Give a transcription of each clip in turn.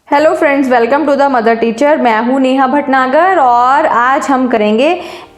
Hello friends, welcome to the mother teacher. मैं हूँ नेहा भटनागर और आज हम करेंगे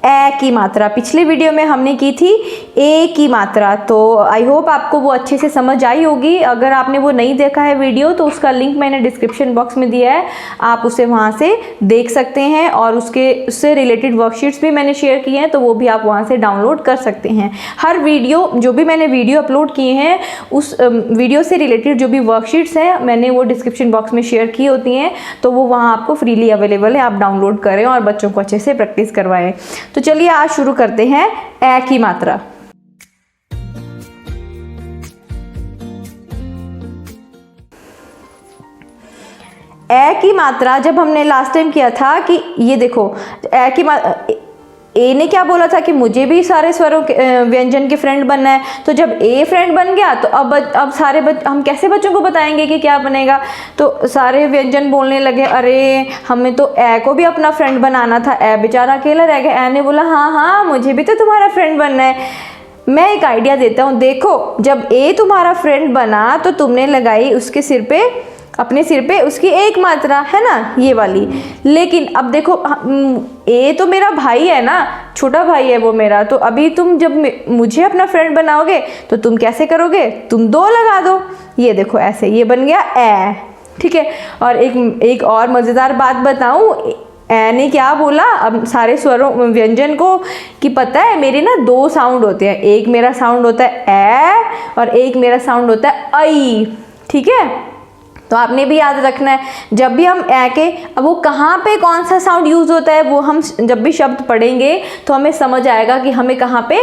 ए की मात्रा। पिछले वीडियो में हमने की थी ए की मात्रा, तो आई होप आपको वो अच्छे से समझ आई होगी। अगर आपने वो नहीं देखा है वीडियो तो उसका लिंक मैंने डिस्क्रिप्शन बॉक्स में दिया है, आप उसे वहाँ से देख सकते हैं। और उससे रिलेटेड वर्कशीट्स भी मैंने शेयर किए हैं, तो वो भी आप वहाँ से डाउनलोड कर सकते हैं। हर वीडियो जो भी मैंने वीडियो अपलोड किए हैं उस वीडियो से रिलेटेड जो भी वर्कशीट्स हैं मैंने वो डिस्क्रिप्शन बॉक्स में शेयर की होती हैं, तो वो वहाँ आपको फ्रीली अवेलेबल है, आप डाउनलोड करें और बच्चों को अच्छे से प्रैक्टिस करवाएं। तो चलिए आज शुरू करते हैं ए की मात्रा। ए की मात्रा जब हमने लास्ट टाइम किया था कि ये देखो ए की ए ने क्या बोला था कि मुझे भी सारे स्वरों के व्यंजन के फ्रेंड बनना है। तो जब ए फ्रेंड बन गया तो अब सारे हम कैसे बच्चों को बताएंगे कि क्या बनेगा। तो सारे व्यंजन बोलने लगे, अरे हमें तो ए को भी अपना फ्रेंड बनाना था, ए बेचारा अकेला रह गया। ए ने बोला हाँ हाँ मुझे भी तो तुम्हारा फ्रेंड बनना है। मैं एक आइडिया देता हूँ, देखो जब ए तुम्हारा फ्रेंड बना तो तुमने लगाई उसके सिर पे, अपने सिर पे उसकी एक मात्रा, है ना, ये वाली। लेकिन अब देखो ए तो मेरा भाई है ना, छोटा भाई है वो मेरा। तो अभी तुम जब मुझे अपना फ्रेंड बनाओगे तो तुम कैसे करोगे, तुम दो लगा दो। ये देखो ऐसे, ये बन गया ए, ठीक है। और एक और मज़ेदार बात बताऊं, ए ने क्या बोला, अब सारे स्वरों व्यंजन को कि पता है मेरे ना दो साउंड होते हैं, एक मेरा साउंड होता है ए और एक मेरा साउंड होता है आई, ठीक है। तो आपने भी याद रखना है, जब भी हम ए के, अब वो कहाँ पे कौन सा साउंड यूज़ होता है वो हम जब भी शब्द पढ़ेंगे तो हमें समझ आएगा कि हमें कहाँ पे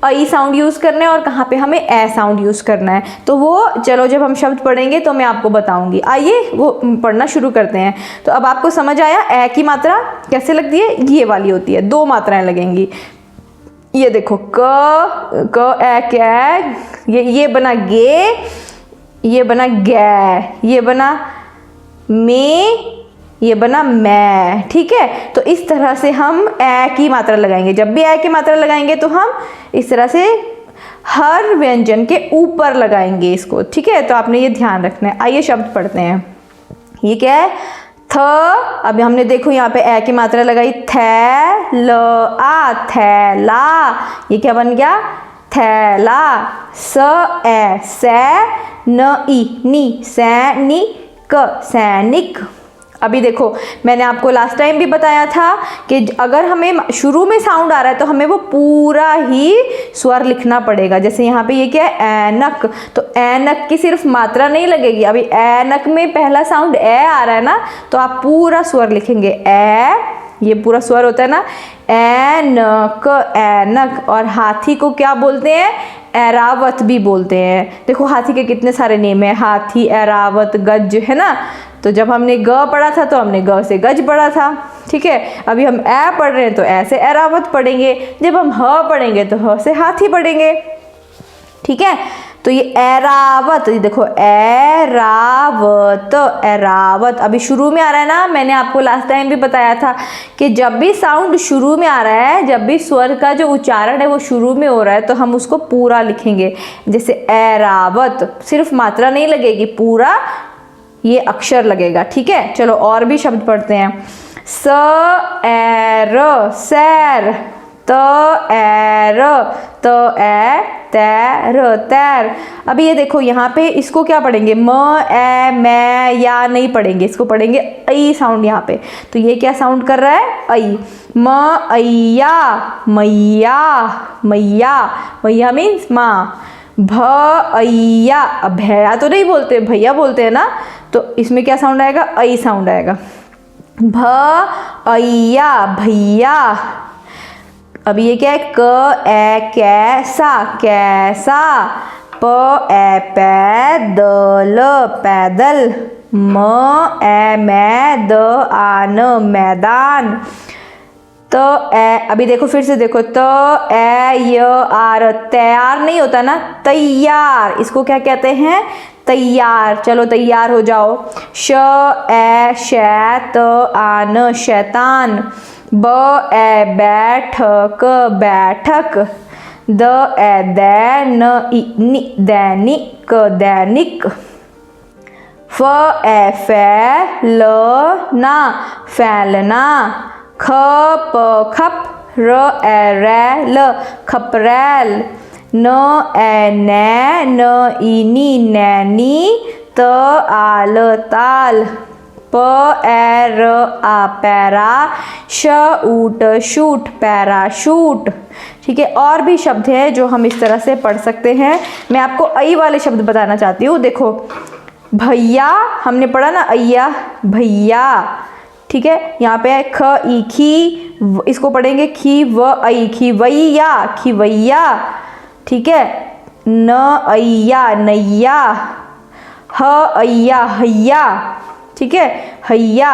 आई साउंड यूज़ करना है और कहाँ पे हमें ए साउंड यूज़ करना है। तो वो चलो जब हम शब्द पढ़ेंगे तो मैं आपको बताऊंगी। आइए वो पढ़ना शुरू करते हैं। तो अब आपको समझ आया ए की मात्रा कैसे लगती है, ये वाली होती है, दो मात्राएं लगेंगी। ये देखो क ए कै, ये बना गे, ये बना गे, ये बना में, ये बना मैं, ठीक है। तो इस तरह से हम ए की मात्रा लगाएंगे। जब भी ए की मात्रा लगाएंगे तो हम इस तरह से हर व्यंजन के ऊपर लगाएंगे इसको, ठीक है। तो आपने ये ध्यान रखना है। आइए शब्द पढ़ते हैं। ये क्या है, थ। अभी हमने देखो यहाँ पे ए की मात्रा लगाई, थे ल आ, थैला। ये क्या बन गया, थैला। स ए से न ई नी, सैनिक, सैनिक। अभी देखो मैंने आपको लास्ट टाइम भी बताया था कि अगर हमें शुरू में साउंड आ रहा है तो हमें वो पूरा ही स्वर लिखना पड़ेगा। जैसे यहाँ पे ये क्या है, ऐनक, तो ऐनक की सिर्फ मात्रा नहीं लगेगी। अभी ऐनक में पहला साउंड ए आ रहा है ना, तो आप पूरा स्वर लिखेंगे ए, ये पूरा स्वर होता है ना, ऐनक, ऐनक। और हाथी को क्या बोलते हैं, ऐरावत भी बोलते हैं। देखो हाथी के कितने सारे नेम है, हाथी, ऐरावत, गज, है ना। तो जब हमने ग पढ़ा था तो हमने ग से गज पढ़ा था, ठीक है। अभी हम ए पढ़ रहे हैं तो ए से ऐरावत पढ़ेंगे। जब हम ह पढ़ेंगे तो ह से हाथी पढ़ेंगे, ठीक है। तो ये ऐरावत, ये देखो ऐरावत, ऐरावत। अभी शुरू में आ रहा है ना, मैंने आपको लास्ट टाइम भी बताया था कि जब भी साउंड शुरू में आ रहा है, जब भी स्वर का जो उच्चारण है वो शुरू में हो रहा है तो हम उसको पूरा लिखेंगे। जैसे ऐरावत, सिर्फ मात्रा नहीं लगेगी, पूरा ये अक्षर लगेगा, ठीक है। चलो और भी शब्द पढ़ते हैं। स एर, सैर। त एर, त ए तैर, तैर। अभी ये देखो यहाँ पे इसको क्या पढ़ेंगे, म ए मैं या नहीं पढ़ेंगे, इसको पढ़ेंगे आई साउंड यहाँ पे। तो ये क्या साउंड कर रहा है, आई। म ऐया, मैया, मैया, मैया मीन्स माँ। भैया, अब भैया तो नहीं बोलते, भैया बोलते हैं ना, तो इसमें क्या साउंड आएगा, आई साउंड आएगा। भैया, भैया। अभी ये क्या है, क ए कैसा, कैसा। प ए पैदल, पैदल। म ए मैं द आन, मैदान। त ए, अभी देखो फिर से देखो, त ए य आर, तैयार नहीं होता ना, तैयार, इसको क्या कहते हैं, तैयार। चलो तैयार हो जाओ। श ए शैत आन, शैतान। ब ए बैठक, बैठक। द ए दैन, दैनिक, दैनिक। फ ए फैलना फैलना, ख प खप र ए रैल खपरैल, न ए नै न ई नी नैनी, त आल ताल, प ए र आ पैरा, श ऊट शूट पैराशूट। ठीक है, और भी शब्द हैं जो हम इस तरह से पढ़ सकते हैं। मैं आपको ऐ वाले शब्द बताना चाहती हूँ। देखो भैया हमने पढ़ा ना, अय्या भैया। ठीक है, यहाँ पे है ख ई खी, इसको पढ़ेंगे खी व आई खिवैया खिवैया। ठीक है, न अय्या नैया, ह अय्या हैया। ठीक है, हैया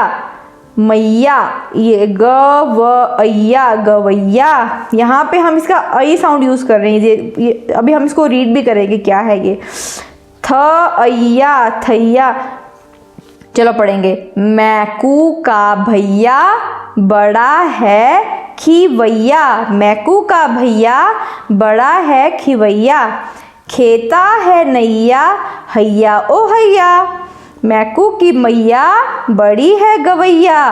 मैया, ये ग व अय्या गवैया। यहाँ पे हम इसका ऐ साउंड यूज़ कर रहे हैं। ये अभी हम इसको रीड भी करेंगे क्या है ये। थ अय्या थैया। चलो पढ़ेंगे। मैकू का भैया बड़ा है खिवैया, मैकू का भैया बड़ा है खिवैया। खेता है नैया हैया ओ हैया, मैकू की मैया बड़ी है गवैया।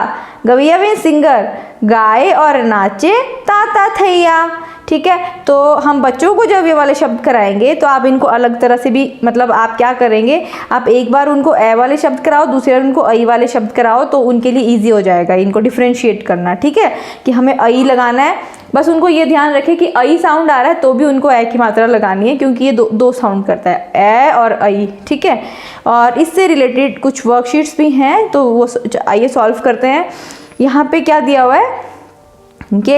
गवैया में सिंगर, गाए और नाचे ताता थैया। ठीक है, तो हम बच्चों को जब ये वाले शब्द कराएंगे तो आप इनको अलग तरह से भी, मतलब आप क्या करेंगे, आप एक बार उनको ए वाले शब्द कराओ, दूसरी बार उनको ऐ वाले शब्द कराओ, तो उनके लिए ईजी हो जाएगा इनको डिफ्रेंशिएट करना। ठीक है, कि हमें ऐ लगाना है। बस उनको ये ध्यान रखें कि ऐ साउंड आ रहा है तो भी उनको ए की मात्रा लगानी है, क्योंकि ये दो साउंड करता है, ए और ऐ। ठीक है, और इससे रिलेटेड कुछ वर्कशीट्स भी हैं, तो वो आइए सॉल्व करते हैं। यहाँ पे क्या दिया हुआ है कि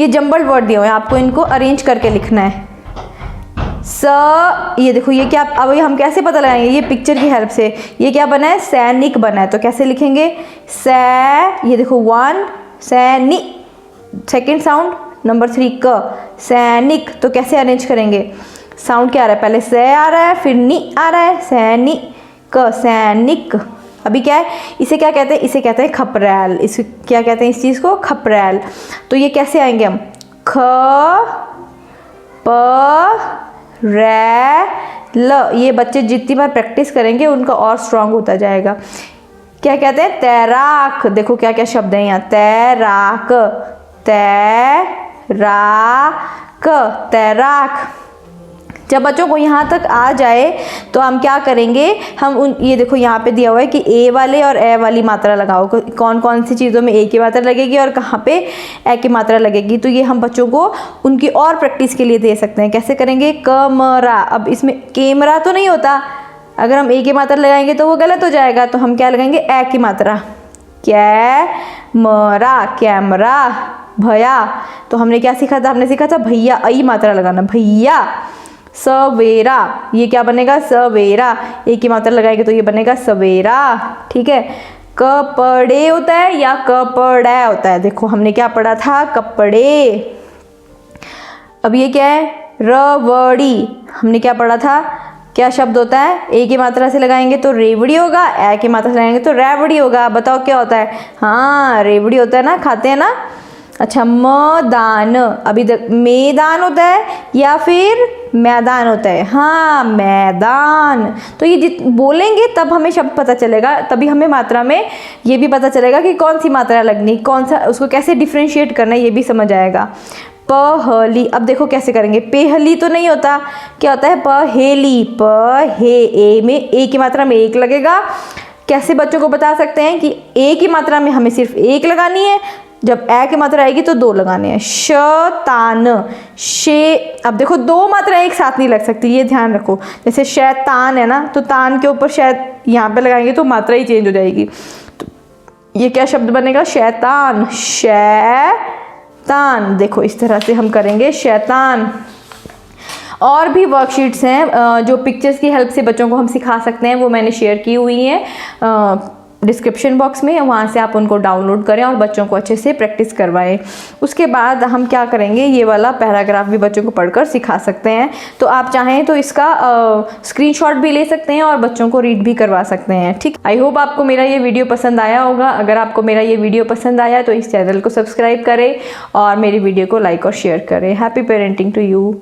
ये जंबल्ड वर्ड दिए हुए हैं, आपको इनको अरेंज करके लिखना है। ये देखो ये क्या, अब ये हम कैसे पता लगाएंगे, ये पिक्चर की हेल्प से। ये क्या बना है, सैनिक बना है, तो कैसे लिखेंगे, ये देखो 1 सैनी, सेकेंड साउंड, नंबर 3 क सैनिक। तो कैसे अरेंज करेंगे, साउंड क्या आ रहा है, पहले से आ रहा है फिर नी आ रहा है, सैनिक सैनिक। अभी क्या है, इसे क्या कहते हैं, इसे कहते हैं खपरैल। इसे क्या कहते हैं, इस चीज़ को खपरैल। तो ये कैसे आएंगे हम, ख प रै ल। ये बच्चे जितनी बार प्रैक्टिस करेंगे उनका और स्ट्रांग होता जाएगा। क्या कहते हैं, तैराक। देखो क्या क्या शब्द हैं यहाँ, तैराक तैराक तैराक। जब बच्चों को यहाँ तक आ जाए तो हम क्या करेंगे, हम ये देखो यहाँ पे दिया हुआ है कि ए वाले और ए वाली मात्रा लगाओ, कौन कौन सी चीज़ों में ए की मात्रा लगेगी और कहाँ पे ए की मात्रा लगेगी। तो ये हम बच्चों को उनकी और प्रैक्टिस के लिए दे सकते हैं। कैसे करेंगे, कमरा। अब इसमें कैमरा तो नहीं होता, अगर हम ए की मात्रा लगाएंगे तो वो गलत हो जाएगा, तो हम क्या लगाएंगे, ए की मात्रा, कैमरा कैमरा। भैया, तो हमने क्या सीखा था, हमने सीखा था भैया, ऐ मात्रा लगाना, भैया। सवेरा, ये क्या बनेगा, सवेरा, एक की मात्रा लगाएंगे तो ये बनेगा सवेरा। ठीक है, कपड़े होता है या कपड़ा होता है, देखो हमने क्या पढ़ा था, कपड़े। अब ये क्या है, रवड़ी, हमने क्या पढ़ा था, क्या शब्द होता है, ए की मात्रा से लगाएंगे तो रेवड़ी होगा, ए की मात्रा से लगाएंगे तो रैवड़ी होगा। बताओ क्या होता है, हाँ रेवड़ी होता है ना, खाते हैं ना। अच्छा, मैदान, अभी तक मैदान होता है या फिर मैदान होता है, हाँ मैदान। तो ये बोलेंगे तब हमें शब्द पता चलेगा, तभी हमें मात्रा में ये भी पता चलेगा कि कौन सी मात्रा लगनी, कौन सा, उसको कैसे डिफ्रेंशिएट करना है, ये भी समझ आएगा। पहली, अब देखो कैसे करेंगे, पेहली तो नहीं होता, क्या होता है, पहेली, पहे, ए में ए की मात्रा में एक लगेगा। कैसे बच्चों को बता सकते हैं कि ए की मात्रा में हमें सिर्फ एक लगानी है, जब ए की मात्रा आएगी तो 2 लगाने हैं। शैतान, शे, अब देखो 2 मात्रा एक साथ नहीं लग सकती, ये ध्यान रखो। जैसे शैतान है ना, तो तान के ऊपर शायद यहाँ पे लगाएंगे तो मात्रा ही चेंज हो जाएगी। तो ये क्या शब्द बनेगा, शैतान, शैतान। देखो इस तरह से हम करेंगे, शैतान। और भी वर्कशीट्स हैं जो पिक्चर्स की हेल्प से बच्चों को हम सिखा सकते हैं, वो मैंने शेयर की हुई हैं डिस्क्रिप्शन बॉक्स में, वहाँ से आप उनको डाउनलोड करें और बच्चों को अच्छे से प्रैक्टिस करवाएं। उसके बाद हम क्या करेंगे, ये वाला पैराग्राफ भी बच्चों को पढ़कर सिखा सकते हैं। तो आप चाहें तो इसका स्क्रीनशॉट भी ले सकते हैं और बच्चों को रीड भी करवा सकते हैं। ठीक, आई होप आपको मेरा ये वीडियो पसंद आया होगा। अगर आपको मेरा ये वीडियो पसंद आया तो इस चैनल को सब्सक्राइब करें और मेरी वीडियो को लाइक और शेयर करें। Happy parenting to you.